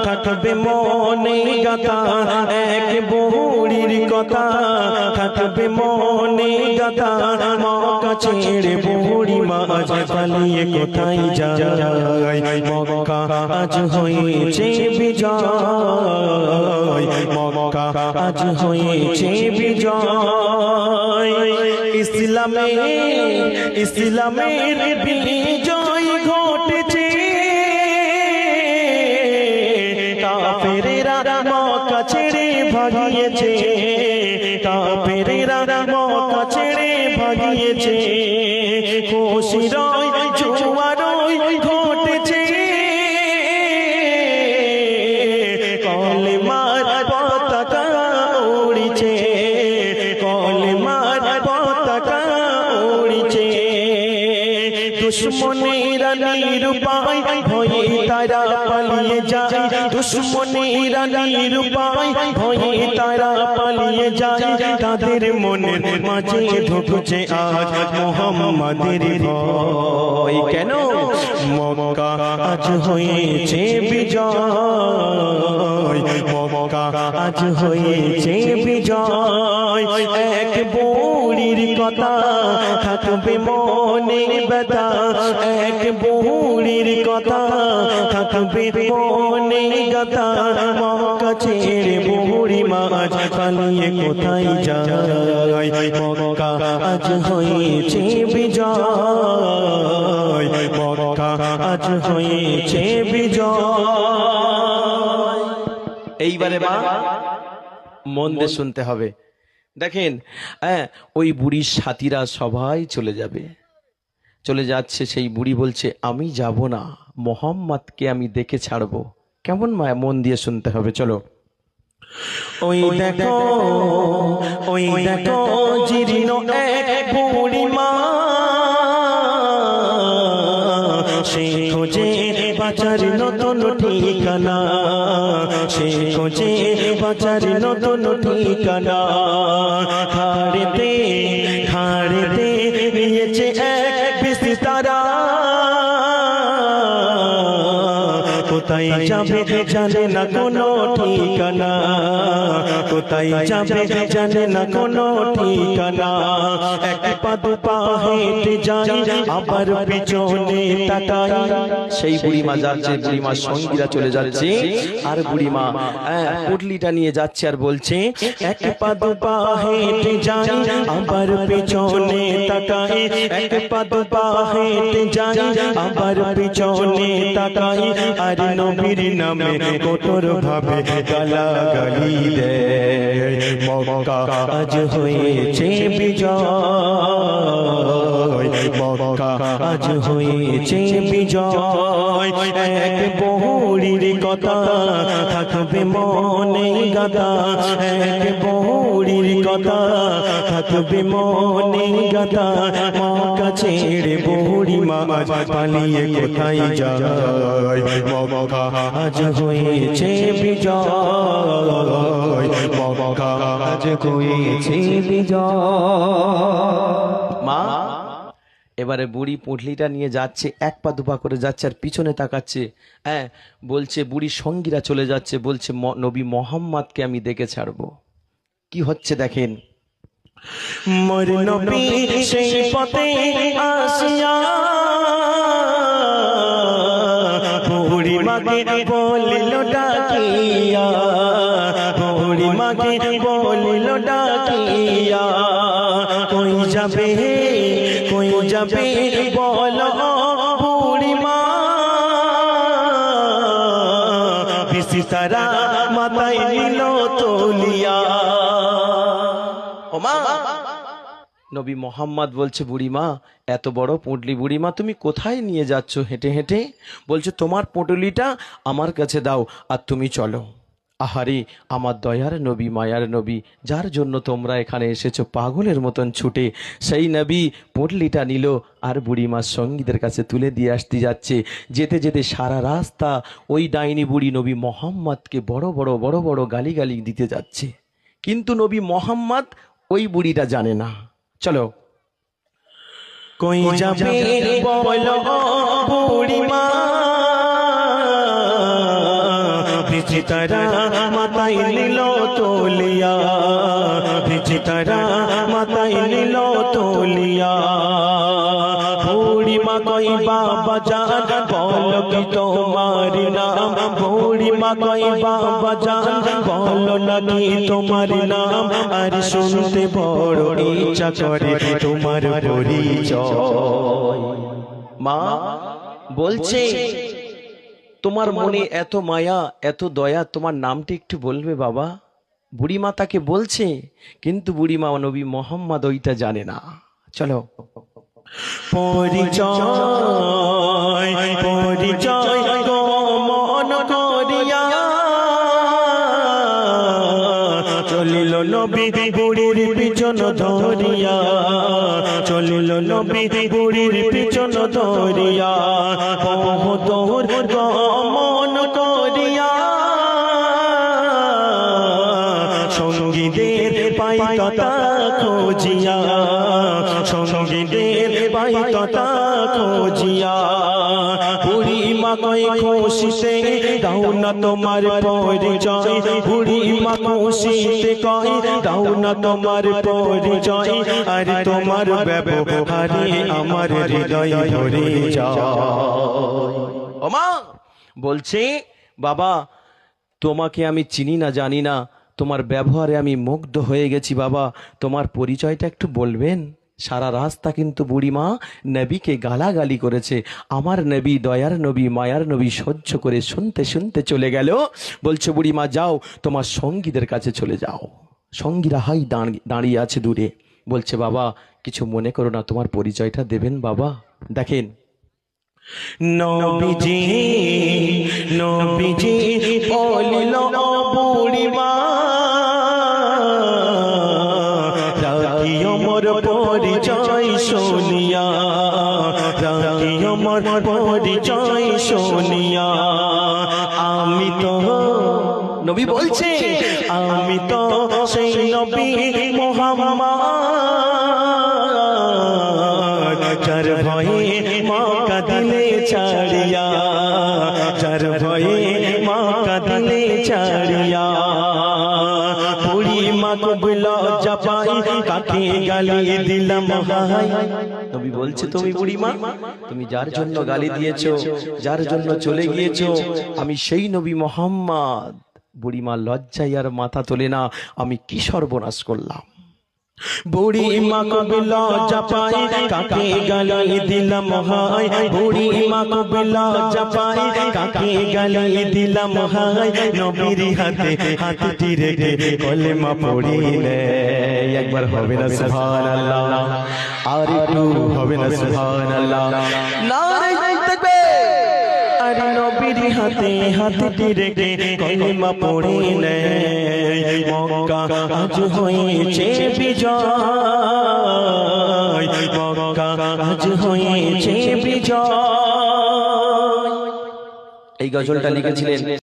থাকবে মনে গাতা এক বুড়ির কথা, থাকবে মনে গাতা মক্কা ছেড়ে বুড়ি মা আজ পালিয়ে কোথায় যায়। মক্কা আজ হয়েছে বিজয়, মক্কা আজ হয়েছে বিজয়। ইসলামের বিজয় ঘটেছে, কাফেরেরা মক্কা ছেড়ে ভাগিয়েছে, কাফেরেরা মক্কা ছেড়ে ভাগিয়েছে। খুশির জোয়ার ঘটেছে, কলেমার পতাকা উড়িছে, কলেমার পতাকা উড়িছে। দুশ্মনেরা নিরুপায় হয়ে তারা পালিয়ে যায়, দুশ্মনেরা নিরুপায় হয়ে তারা পালিয়ে যায়। তাদের মনের মাঝে ঢুকছে আজ মুহাম্মাদের ভয়। কেন? মক্কা আজ হয়েছে বিজয়, মক্কা আজ হয়েছে বিজয়। এক বুড়ির কথা থাকবে মনে ব্যথা, এক বুড়ির কথা থাকবে মনে গাথা। মক্কা ছেড়ে বুড়ি মা আজ পালিয়ে কোথায় যায়। মক্কা আজ হয়েছে বিজয়, মক্কা আজ হয়েছে বিজয়। এইবারে মা মন দিয়ে শুনতে হবে। দেখেন, ওই বুড়ির সাথীরা সবাই চলে যাবে, চলে যাচ্ছে। সেই বুড়ি বলছে আমি যাব না, মোহাম্মদকে আমি দেখে ছাড়বো। কেমন মায়া, মন দিয়ে শুনতে হবে। চলো। ওই দেখো, ওই দেখো জীর্ণ এক বুড়ি মা, সে খোঁজে বাঁচার নতুন ঠিকানা, সে খোঁজে বাঁচার নতুন ঠিকানা। খাড়েতে খাড়েতে নিয়েছে এক বিস্তারা, কোথায় যাবে জানে না কোনো ঠিকানা, কোথায় যাবে জানে না কোনো ঠিকানা। এক পা দু পা হেঁটে যায় আবার পিছনে তাকায়। সেই বুড়িমা যাচ্ছে, বুড়িমার সঙ্গীরা চলে যাচ্ছে, আর বুড়িমা পুটলিটা নিয়ে যাচ্ছে আর বলছে এক পা দু পা হেঁটে যায় আবার পিছনে তাকায়, এক পা দু পা হেঁটে যায় আবার পিছনে তাকায়। আর নবীর নামে কঠোর ভাবে গালাগালি দেয়। মক্কা আজ হয়েছে বিজয়, মক্কা আজ হয়েছে বিজয়। এক বুড়ির কথা থাকবে মনে গাথা, এক বুড়ির কথা থাকবে মনে গাথা। মক্কা ছেড়ে বুড়ি মা আজ পালিয়ে কোথায় যায়। মক্কা আজ হয়েছে বিজয়, মক্কা আজ হয়েছে বিজয়। মা এবারে বুড়ি পুঁটলিটা নিয়ে যাচ্ছে, এক পা দুপা করে যাচ্ছে আর পিছনে তাকাচ্ছে। বলছে বুড়ির সঙ্গীরা চলে যাচ্ছে, বলছে নবী মোহাম্মদকে আমি দেখে ছাড়বো। কি হচ্ছে দেখেন। মোর নবী সেই পথে আসিয়া বুড়ি মাকে বলিল ডাকিয়া, বুড়ি মাকে বলিল ডাকিয়া। কই যাবে, কই যাবে বলো বুড়ি মা, বিস্তারা মাথায় নিল তুলিয়া। ও মা, নবী মোহাম্মদ বলছে বুড়িমা, এত বড় পুঁটলি বুড়িমা তুমি কোথায় নিয়ে যাচ্ছ হেঁটে হেঁটে? বলছে তোমার পুঁটলিটা আমার কাছে দাও আর তুমি চলো। আহারে আমার দয়ার নবী, মায়ার নবী, যার জন্য তোমরা এখানে এসেছো পাগলের মতন ছুটে, সেই নবী পুঁটলিটা নিল আর বুড়িমার সঙ্গীদের কাছে তুলে দিয়ে আসতে যাচ্ছে। যেতে যেতে সারা রাস্তা ওই ডাইনি বুড়ি নবী মোহাম্মদকে বড় বড় বড় বড় গালিগালি দিতে যাচ্ছে, কিন্তু নবী মোহাম্মদ ওই বুড়িটা জানে না। চলো। কই যাবে বলো বুড়ি মা, ভিজিতারা মাথায় নিল তোলিয়া, ভিজিতারা মাথায় নিল তোলিয়া। বুড়ি মা কই বাবা জান বলো কি তোমার নাম, বুড়ি মা কই বাবা জান বলো নাকি তোমার নাম, আর শুনতে বড় ইচ্ছা করে তোমার পরিচয়। মা বলছে তোমার মনে এত মায়া এত দয়া, তোমার নামটা একটু বলবে বাবা? বুড়িমা তাকে বলছে, কিন্তু বুড়িমা নবী মোহাম্মদ ওইটা জানে না। চলো পরিচয় পরিচয় গো মন করিয়া, চলিল নবী বুড়ির পিছন ধরিয়া, চলিল নবী বুড়ির পিছন ধরিয়া। বহুদূর গমন করিয়া সঙ্গীদের পাই তথা খোঁজিয়া, সঙ্গীদের পাই তথা খোঁজিয়া। বুড়ি মা কই খুশিতে দাও না তোমার পরিচয়, বুড়ি মা খুশিতে কই দাও না তোমার পরিচয়, আর তোমার ব্যবহারে আমার হৃদয় ভরে যায়। ও মা বলছে বাবা তোমাকে আমি চিনি না জানি না, তোমার ব্যবহারে আমি মুগ্ধ হয়ে গেছি বাবা, তোমার পরিচয়টা একটু বলবেন? সারা রাস্তা কিন্তু বুড়িমা নবীকে গালাগালি করেছে, আমার নবী দয়ার নবী মায়ার নবী সহ্য করে শুনতে শুনতে চলে গেল। বলছে বুড়িমা যাও তোমার সঙ্গীদের কাছে চলে যাও। সঙ্গীরা হাই দাঁড়িয়ে আছে দূরে। বলছে বাবা কিছু মনে করো না, তোমার পরিচয়টা দেবেন বাবা? দেখেন নবীজি নবীজি বলিল বুড়িমা, রাখিও মোর পরিচয় শুনিয়া, রাখিও মোর পরিচয় শুনিয়া। আমি তো নবী বলছে আমি তো সেই নবী মুহাম্মদ, যার ভয়ে মক্কা দিলে ছাড়িয়া, যার ভয়ে মক্কা দিলে ছাড়িয়া। বুড়ি মা কবুল লজ্জা পাই কাকে গালি দিলাম হাই। নবী বলছে তুমি বুড়ি মা তুমি যার জন্য গালি দিয়েছো, যার জন্য চলে গিয়েছো, আমি সেই নবী মুহাম্মদ। বুড়িমা লজ্জায় আর মাথা তোলে না, আমি কি সর্বনাশ করলাম। বুড়ি মা কবুল লজ্জা পাই কাকে গালি দিলাম হাই, বুড়ি মা কবুল লজ্জা পাই কাকে গালি দিলাম হাই। নবীর হাতে হাতটি রেখে কলেমা পড়িলে, একবার হবে না সুবহানাল্লাহ, আর একটু হবে না সুবহানাল্লাহ, নারে তাকবীর। আর নবীর হাতে হাতটি রেখে কলেমা পড়িলে, মক্কা আজ হয়েছে বিজয়, মক্কা আজ হয়েছে বিজয়। এই গজলটা লিখেছিলেন